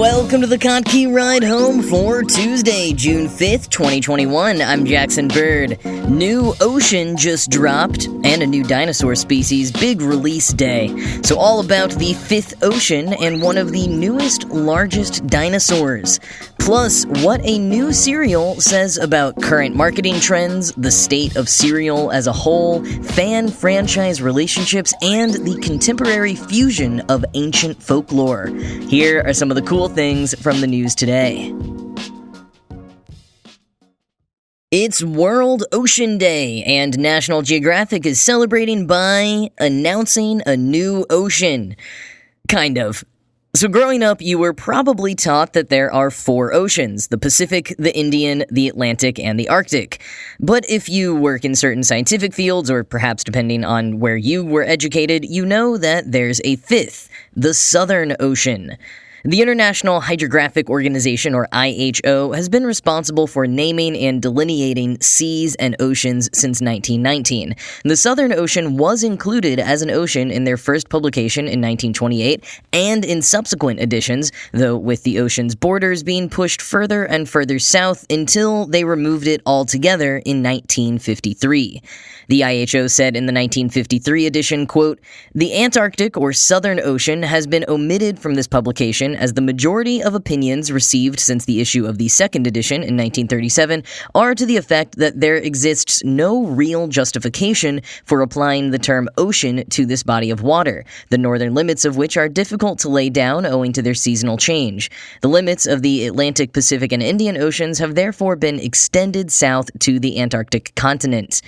Welcome to the Kottke Ride Home for Tuesday, June 5th, 2021. I'm Jackson Bird. New ocean just dropped, and a new dinosaur species, big release day. So all about the fifth ocean and one of the newest, largest dinosaurs. Plus, what a new cereal says about current marketing trends, the state of cereal as a whole, fan-franchise relationships, and the contemporary fusion of ancient folklore. Here are some of the cool things from the news today. It's World Ocean Day, and National Geographic is celebrating by announcing a new ocean. Kind of. So growing up, you were probably taught that there are four oceans: the Pacific, the Indian, the Atlantic, and the Arctic. But if you work in certain scientific fields, or perhaps depending on where you were educated, you know that there's a fifth, the Southern Ocean. The International Hydrographic Organization, or IHO, has been responsible for naming and delineating seas and oceans since 1919. The Southern Ocean was included as an ocean in their first publication in 1928 and in subsequent editions, though with the ocean's borders being pushed further and further south until they removed it altogether in 1953. The IHO said in the 1953 edition, quote, "The Antarctic or Southern Ocean has been omitted from this publication as the majority of opinions received since the issue of the second edition in 1937 are to the effect that there exists no real justification for applying the term ocean to this body of water, the northern limits of which are difficult to lay down owing to their seasonal change. The limits of the Atlantic, Pacific, and Indian Oceans have therefore been extended south to the Antarctic continent.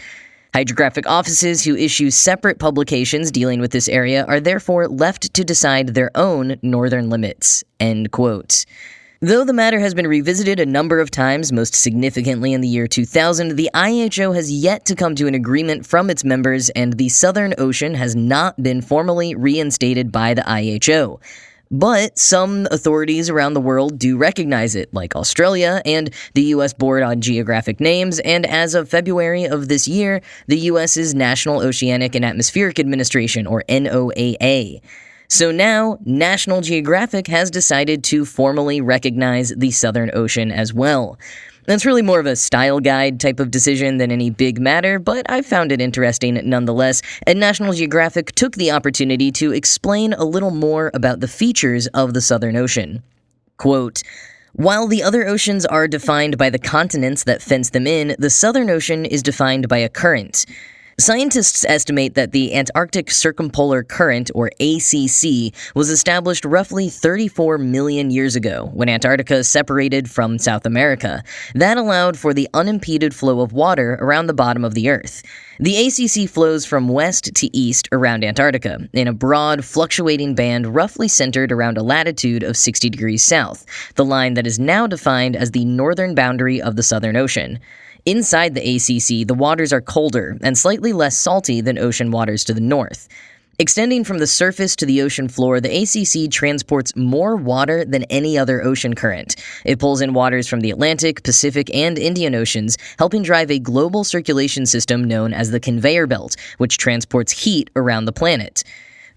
Hydrographic offices who issue separate publications dealing with this area are therefore left to decide their own northern limits." End quote. Though the matter has been revisited a number of times, most significantly in the year 2000, the IHO has yet to come to an agreement from its members, and the Southern Ocean has not been formally reinstated by the IHO. But some authorities around the world do recognize it, like Australia and the U.S. Board on Geographic Names, and as of February of this year, the U.S.'s National Oceanic and Atmospheric Administration, or NOAA. So now, National Geographic has decided to formally recognize the Southern Ocean as well. That's really more of a style guide type of decision than any big matter, but I found it interesting nonetheless, and National Geographic took the opportunity to explain a little more about the features of the Southern Ocean. Quote, "While the other oceans are defined by the continents that fence them in, the Southern Ocean is defined by a current. Scientists estimate that the Antarctic Circumpolar Current, or ACC, was established roughly 34 million years ago, when Antarctica separated from South America. That allowed for the unimpeded flow of water around the bottom of the Earth. The ACC flows from west to east around Antarctica, in a broad, fluctuating band roughly centered around a latitude of 60 degrees south, the line that is now defined as the northern boundary of the Southern Ocean. Inside the ACC, the waters are colder and slightly less salty than ocean waters to the north. Extending from the surface to the ocean floor, the ACC transports more water than any other ocean current. It pulls in waters from the Atlantic, Pacific, and Indian Oceans, helping drive a global circulation system known as the conveyor belt, which transports heat around the planet.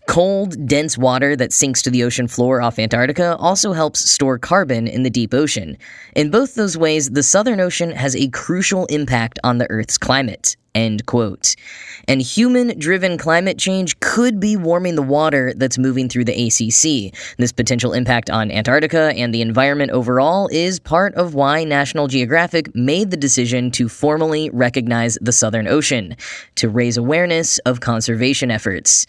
Cold, dense water that sinks to the ocean floor off Antarctica also helps store carbon in the deep ocean. In both those ways, the Southern Ocean has a crucial impact on the Earth's climate." End quote. And human-driven climate change could be warming the water that's moving through the ACC. This potential impact on Antarctica and the environment overall is part of why National Geographic made the decision to formally recognize the Southern Ocean, to raise awareness of conservation efforts.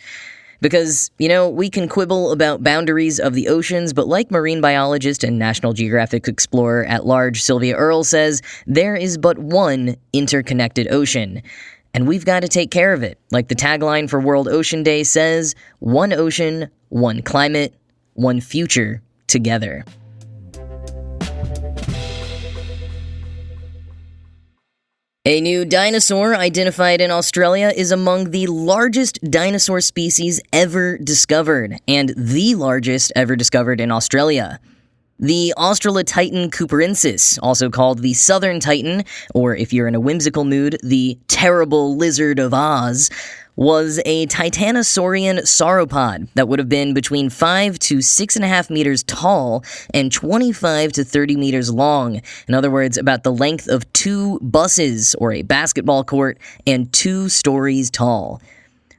Because, we can quibble about boundaries of the oceans, but like marine biologist and National Geographic explorer at large Sylvia Earle says, there is but one interconnected ocean. And we've got to take care of it. Like the tagline for World Ocean Day says, one ocean, one climate, one future together. A new dinosaur identified in Australia is among the largest dinosaur species ever discovered, and the largest ever discovered in Australia. The Australotitan Cooperansis, also called the Southern Titan, or if you're in a whimsical mood, the Terrible Lizard of Oz, was a titanosaurian sauropod that would have been between 5 to 6.5 meters tall and 25 to 30 meters long. In other words, about the length of 2 buses or a basketball court and 2 stories tall.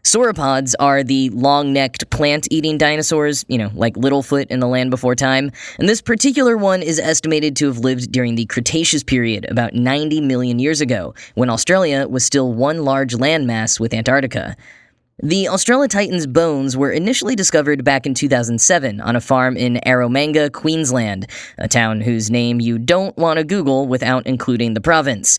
Sauropods are the long-necked plant-eating dinosaurs, like Littlefoot in The Land Before Time, and this particular one is estimated to have lived during the Cretaceous period, about 90 million years ago, when Australia was still one large landmass with Antarctica. The Australopithecus bones were initially discovered back in 2007 on a farm in Aromanga, Queensland, a town whose name you don't want to Google without including the province.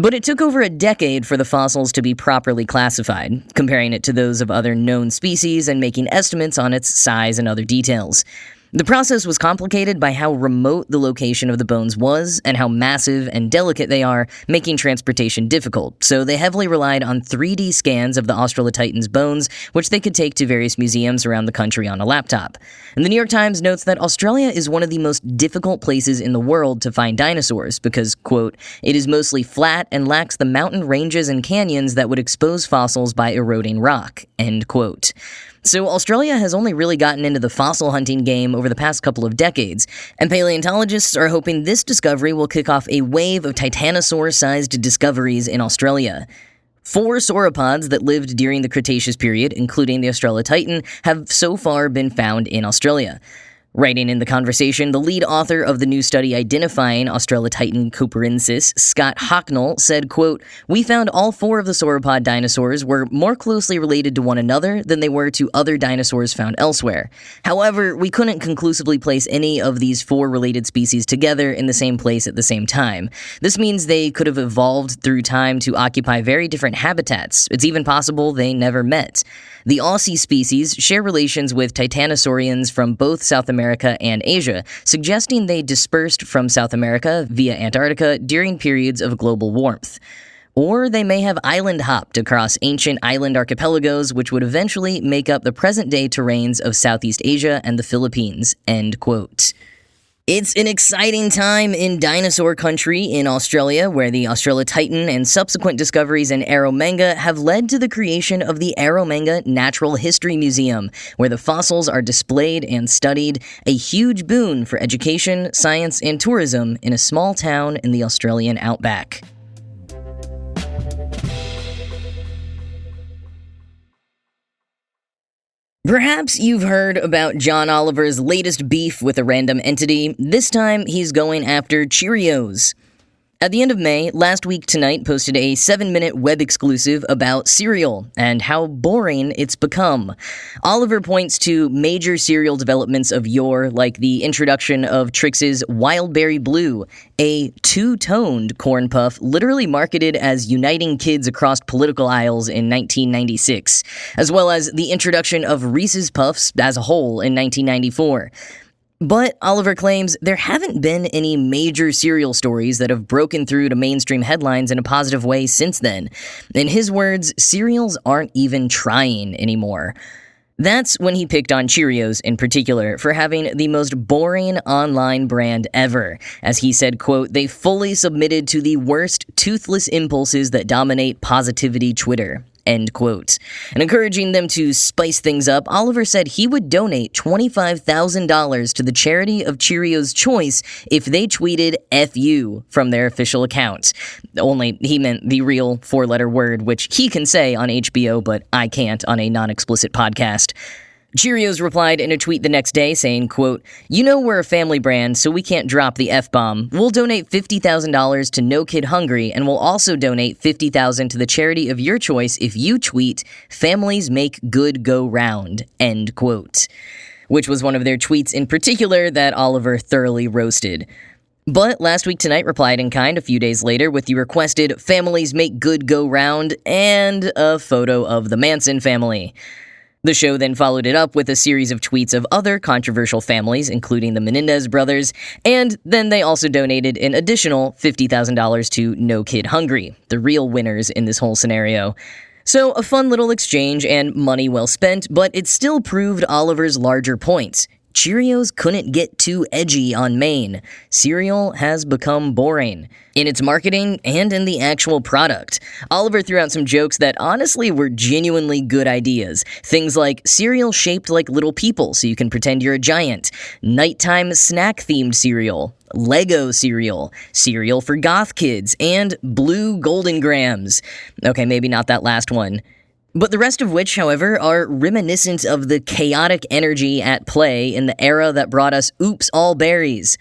But it took over a decade for the fossils to be properly classified, comparing it to those of other known species and making estimates on its size and other details. The process was complicated by how remote the location of the bones was and how massive and delicate they are, making transportation difficult, so they heavily relied on 3D scans of the Australopithecus bones, which they could take to various museums around the country on a laptop. And the New York Times notes that Australia is one of the most difficult places in the world to find dinosaurs because, quote, it is mostly flat and lacks the mountain ranges and canyons that would expose fossils by eroding rock, end quote. So Australia has only really gotten into the fossil hunting game over the past couple of decades, and paleontologists are hoping this discovery will kick off a wave of titanosaur-sized discoveries in Australia. 4 sauropods that lived during the Cretaceous period, including the Australopithecus, have so far been found in Australia. Writing in the conversation, the lead author of the new study identifying Australopithecus Cooperansis, Scott Hocknell, said, quote, "We found all 4 of the sauropod dinosaurs were more closely related to one another than they were to other dinosaurs found elsewhere. However, we couldn't conclusively place any of these 4 related species together in the same place at the same time. This means they could have evolved through time to occupy very different habitats. It's even possible they never met. The Aussie species share relations with titanosaurians from both South America and Asia, suggesting they dispersed from South America via Antarctica during periods of global warmth. Or they may have island hopped across ancient island archipelagos, which would eventually make up the present-day terrains of Southeast Asia and the Philippines," end quote. It's an exciting time in dinosaur country in Australia, where the Australopithecus and subsequent discoveries in Aromanga have led to the creation of the Aromanga Natural History Museum, where the fossils are displayed and studied, a huge boon for education, science, and tourism in a small town in the Australian outback. Perhaps you've heard about John Oliver's latest beef with a random entity. This time, he's going after Cheerios. At the end of May, Last Week Tonight posted a 7-minute web exclusive about cereal and how boring it's become. Oliver points to major cereal developments of yore, like the introduction of Trix's Wildberry Blue, a 2-toned corn puff literally marketed as uniting kids across political aisles in 1996, as well as the introduction of Reese's Puffs as a whole in 1994. But Oliver claims there haven't been any major cereal stories that have broken through to mainstream headlines in a positive way since then. In his words, cereals aren't even trying anymore. That's when he picked on Cheerios in particular for having the most boring online brand ever. As he said, quote, "They fully submitted to the worst toothless impulses that dominate positivity Twitter," end quote. And encouraging them to spice things up, Oliver said he would donate $25,000 to the charity of Cheerios' choice if they tweeted "FU" from their official account. Only he meant the real 4-letter word, which he can say on HBO, but I can't on a non-explicit podcast. Cheerios replied in a tweet the next day saying, quote, "You know we're a family brand, so we can't drop the F-bomb. We'll donate $50,000 to No Kid Hungry, and we'll also donate $50,000 to the charity of your choice if you tweet, 'Families make good go round,' end quote." Which was one of their tweets in particular that Oliver thoroughly roasted. But Last Week Tonight replied in kind a few days later with the requested "Families make good go round" and a photo of the Manson family. The show then followed it up with a series of tweets of other controversial families, including the Menendez brothers, and then they also donated an additional $50,000 to No Kid Hungry, the real winners in this whole scenario. So a fun little exchange and money well spent, but it still proved Oliver's larger points. Cheerios couldn't get too edgy on Maine. Cereal has become boring. In its marketing and in the actual product. Oliver threw out some jokes that honestly were genuinely good ideas. Things like cereal shaped like little people so you can pretend you're a giant, nighttime snack-themed cereal, Lego cereal, cereal for goth kids, and blue golden grams. Okay, maybe not that last one. But the rest of which, however, are reminiscent of the chaotic energy at play in the era that brought us Oops All Berries.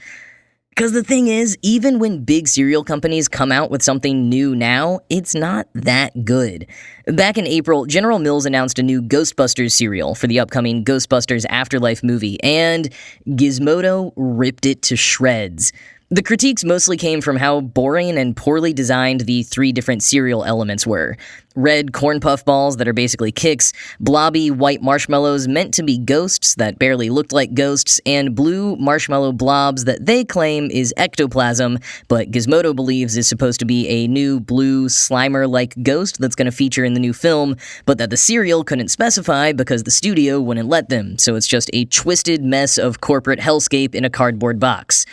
Because the thing is, even when big cereal companies come out with something new now, it's not that good. Back in April, General Mills announced a new Ghostbusters cereal for the upcoming Ghostbusters Afterlife movie, and Gizmodo ripped it to shreds. The critiques mostly came from how boring and poorly designed the 3 different cereal elements were. Red corn puff balls that are basically kicks, blobby white marshmallows meant to be ghosts that barely looked like ghosts, and blue marshmallow blobs that they claim is ectoplasm, but Gizmodo believes is supposed to be a new blue Slimer-like ghost that's going to feature in the new film, but that the cereal couldn't specify because the studio wouldn't let them, so it's just a twisted mess of corporate hellscape in a cardboard box.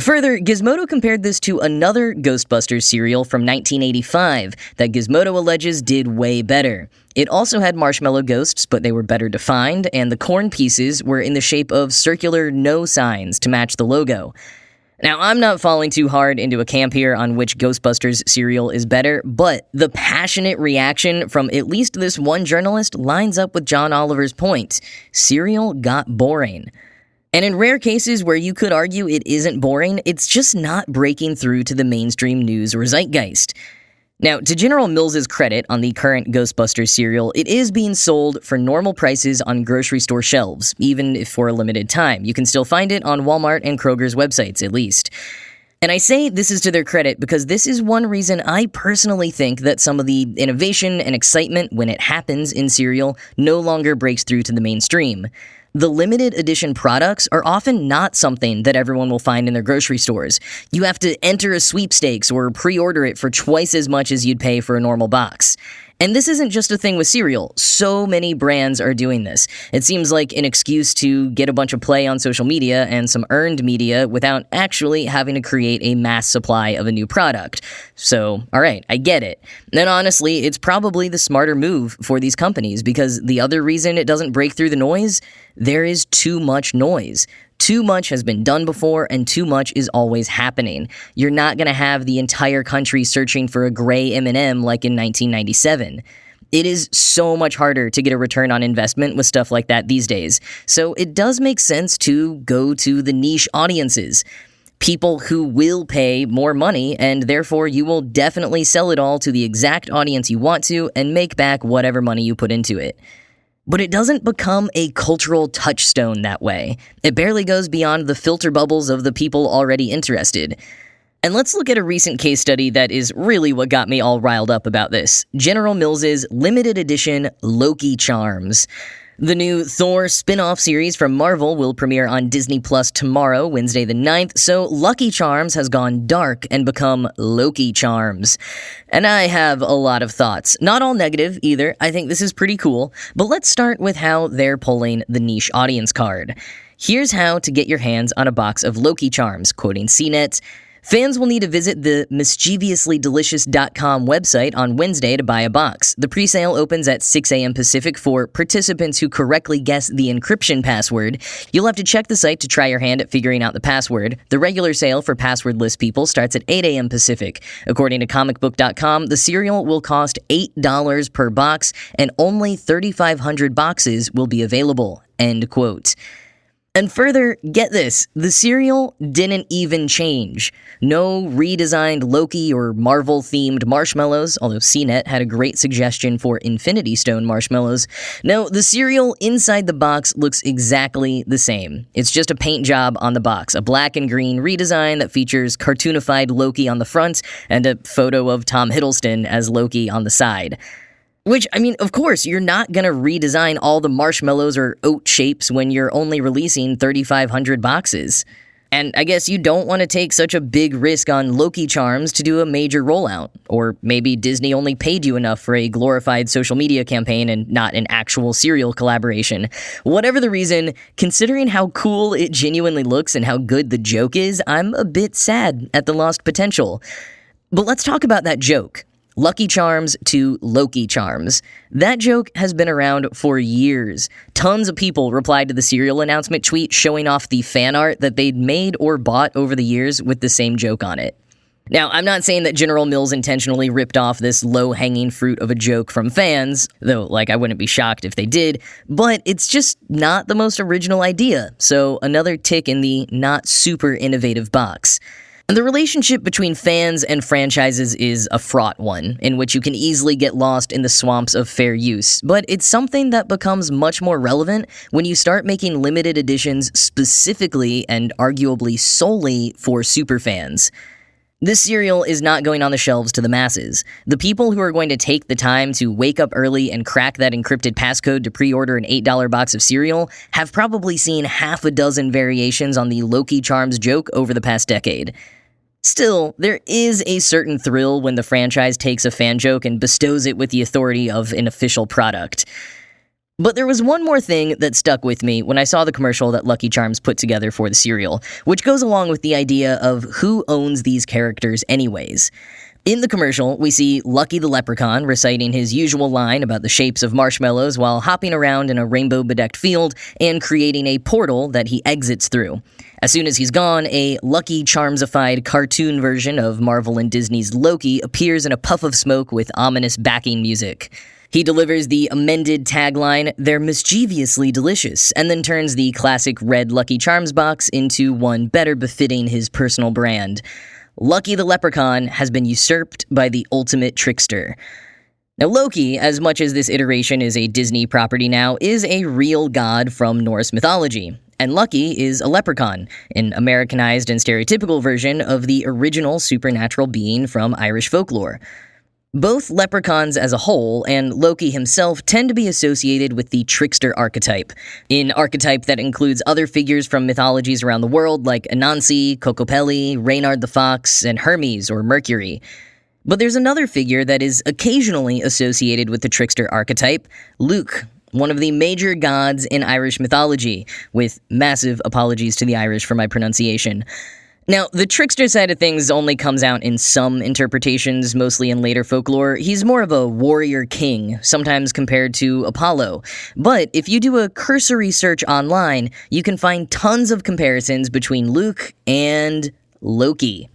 Further, Gizmodo compared this to another Ghostbusters cereal from 1985 that Gizmodo alleges did way better. It also had marshmallow ghosts, but they were better defined, and the corn pieces were in the shape of circular no signs to match the logo. Now, I'm not falling too hard into a camp here on which Ghostbusters cereal is better, but the passionate reaction from at least this one journalist lines up with John Oliver's point. Cereal got boring. And in rare cases where you could argue it isn't boring, it's just not breaking through to the mainstream news or zeitgeist. Now, to General Mills' credit on the current Ghostbusters cereal, it is being sold for normal prices on grocery store shelves, even if for a limited time. You can still find it on Walmart and Kroger's websites, at least. And I say this is to their credit because this is one reason I personally think that some of the innovation and excitement when it happens in cereal no longer breaks through to the mainstream. The limited edition products are often not something that everyone will find in their grocery stores. You have to enter a sweepstakes or pre-order it for twice as much as you'd pay for a normal box. And this isn't just a thing with cereal. So many brands are doing this. It seems like an excuse to get a bunch of play on social media and some earned media without actually having to create a mass supply of a new product. So, alright, I get it. And honestly, it's probably the smarter move for these companies because the other reason it doesn't break through the noise, there is too much noise. Too much has been done before, and too much is always happening. You're not going to have the entire country searching for a gray M&M like in 1997. It is so much harder to get a return on investment with stuff like that these days, so it does make sense to go to the niche audiences. People who will pay more money, and therefore you will definitely sell it all to the exact audience you want to and make back whatever money you put into it. But it doesn't become a cultural touchstone that way. It barely goes beyond the filter bubbles of the people already interested. And let's look at a recent case study that is really what got me all riled up about this. General Mills' limited edition Loki charms. The new Thor spin-off series from Marvel will premiere on Disney Plus tomorrow, Wednesday the 9th, so Lucky Charms has gone dark and become Loki Charms. And I have a lot of thoughts. Not all negative, either. I think this is pretty cool. But let's start with how they're pulling the niche audience card. Here's how to get your hands on a box of Loki Charms, quoting CNET. Fans will need to visit the mischievouslydelicious.com website on Wednesday to buy a box. The presale opens at 6 a.m. Pacific for participants who correctly guess the encryption password. You'll have to check the site to try your hand at figuring out the password. The regular sale for passwordless people starts at 8 a.m. Pacific. According to comicbook.com, the cereal will cost $8 per box, and only 3,500 boxes will be available. End quote. And further, get this, the cereal didn't even change. No redesigned Loki or Marvel-themed marshmallows, although CNET had a great suggestion for Infinity Stone marshmallows. No, the cereal inside the box looks exactly the same. It's just a paint job on the box, a black and green redesign that features cartoonified Loki on the front and a photo of Tom Hiddleston as Loki on the side. Which, I mean, of course, you're not gonna redesign all the marshmallows or oat shapes when you're only releasing 3,500 boxes. And I guess you don't want to take such a big risk on Loki Charms to do a major rollout. Or maybe Disney only paid you enough for a glorified social media campaign and not an actual cereal collaboration. Whatever the reason, considering how cool it genuinely looks and how good the joke is, I'm a bit sad at the lost potential. But let's talk about that joke. Lucky Charms to Loki Charms. That joke has been around for years. Tons of people replied to the cereal announcement tweet showing off the fan art that they'd made or bought over the years with the same joke on it. Now, I'm not saying that General Mills intentionally ripped off this low-hanging fruit of a joke from fans, though, I wouldn't be shocked if they did, but it's just not the most original idea, so another tick in the not super innovative box. The relationship between fans and franchises is a fraught one, in which you can easily get lost in the swamps of fair use, but it's something that becomes much more relevant when you start making limited editions specifically and arguably solely for superfans. This cereal is not going on the shelves to the masses. The people who are going to take the time to wake up early and crack that encrypted passcode to pre-order an $8 box of cereal have probably seen half a dozen variations on the Loki Charms joke over the past decade. Still, there is a certain thrill when the franchise takes a fan joke and bestows it with the authority of an official product. But there was one more thing that stuck with me when I saw the commercial that Lucky Charms put together for the cereal, which goes along with the idea of who owns these characters anyways. In the commercial, we see Lucky the Leprechaun reciting his usual line about the shapes of marshmallows while hopping around in a rainbow-bedecked field and creating a portal that he exits through. As soon as he's gone, a Lucky Charmsified cartoon version of Marvel and Disney's Loki appears in a puff of smoke with ominous backing music. He delivers the amended tagline, "They're mischievously delicious," and then turns the classic red Lucky Charms box into one better befitting his personal brand. Lucky the Leprechaun has been usurped by the ultimate trickster. Now, Loki, as much as this iteration is a Disney property now, is a real god from Norse mythology. And Lucky is a leprechaun, an Americanized and stereotypical version of the original supernatural being from Irish folklore. Both leprechauns as a whole and Loki himself tend to be associated with the trickster archetype, an archetype that includes other figures from mythologies around the world like Anansi, Kokopelli, Reynard the Fox, and Hermes or Mercury. But there's another figure that is occasionally associated with the trickster archetype, Luke, one of the major gods in Irish mythology, with massive apologies to the Irish for my pronunciation. Now, the trickster side of things only comes out in some interpretations, mostly in later folklore. He's more of a warrior king, sometimes compared to Apollo. But if you do a cursory search online, you can find tons of comparisons between Luke and Loki.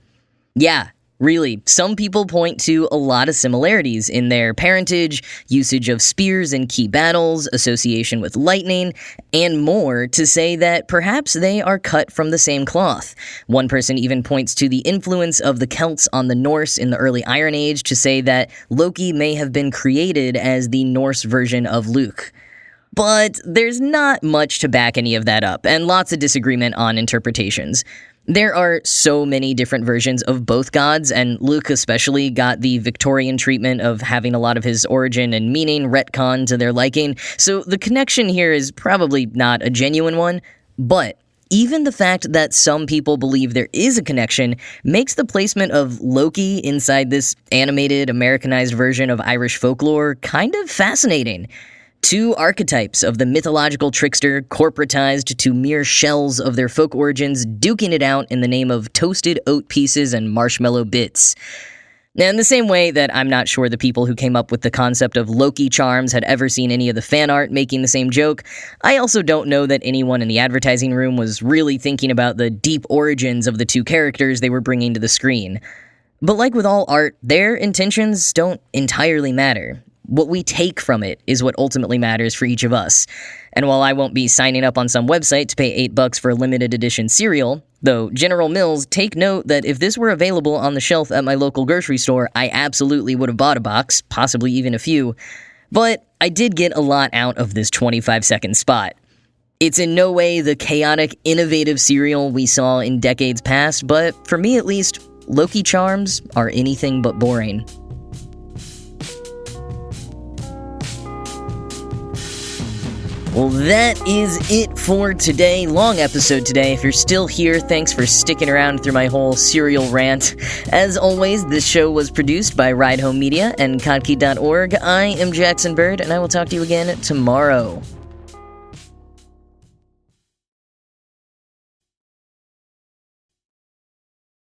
Yeah, really, some people point to a lot of similarities in their parentage, usage of spears in key battles, association with lightning, and more to say that perhaps they are cut from the same cloth. One person even points to the influence of the Celts on the Norse in the early Iron Age to say that Loki may have been created as the Norse version of Luke. But there's not much to back any of that up, and lots of disagreement on interpretations. There are so many different versions of both gods, and Luke especially got the Victorian treatment of having a lot of his origin and meaning retconned to their liking, so the connection here is probably not a genuine one, but even the fact that some people believe there is a connection makes the placement of Loki inside this animated, Americanized version of Irish folklore kind of fascinating. Two archetypes of the mythological trickster corporatized to mere shells of their folk origins, duking it out in the name of toasted oat pieces and marshmallow bits. Now, in the same way that I'm not sure the people who came up with the concept of Loki Charms had ever seen any of the fan art making the same joke, I also don't know that anyone in the advertising room was really thinking about the deep origins of the two characters they were bringing to the screen. But like with all art, their intentions don't entirely matter. What we take from it is what ultimately matters for each of us. And while I won't be signing up on some website to pay $8 for a limited edition cereal, though General Mills, take note that if this were available on the shelf at my local grocery store, I absolutely would have bought a box, possibly even a few. But I did get a lot out of this 25-second spot. It's in no way the chaotic, innovative cereal we saw in decades past, but for me at least, Loki Charms are anything but boring. Well, that is it for today. Long episode today. If you're still here, thanks for sticking around through my whole serial rant. As always, this show was produced by Ride Home Media and Kottke.org. I am Jackson Bird, and I will talk to you again tomorrow.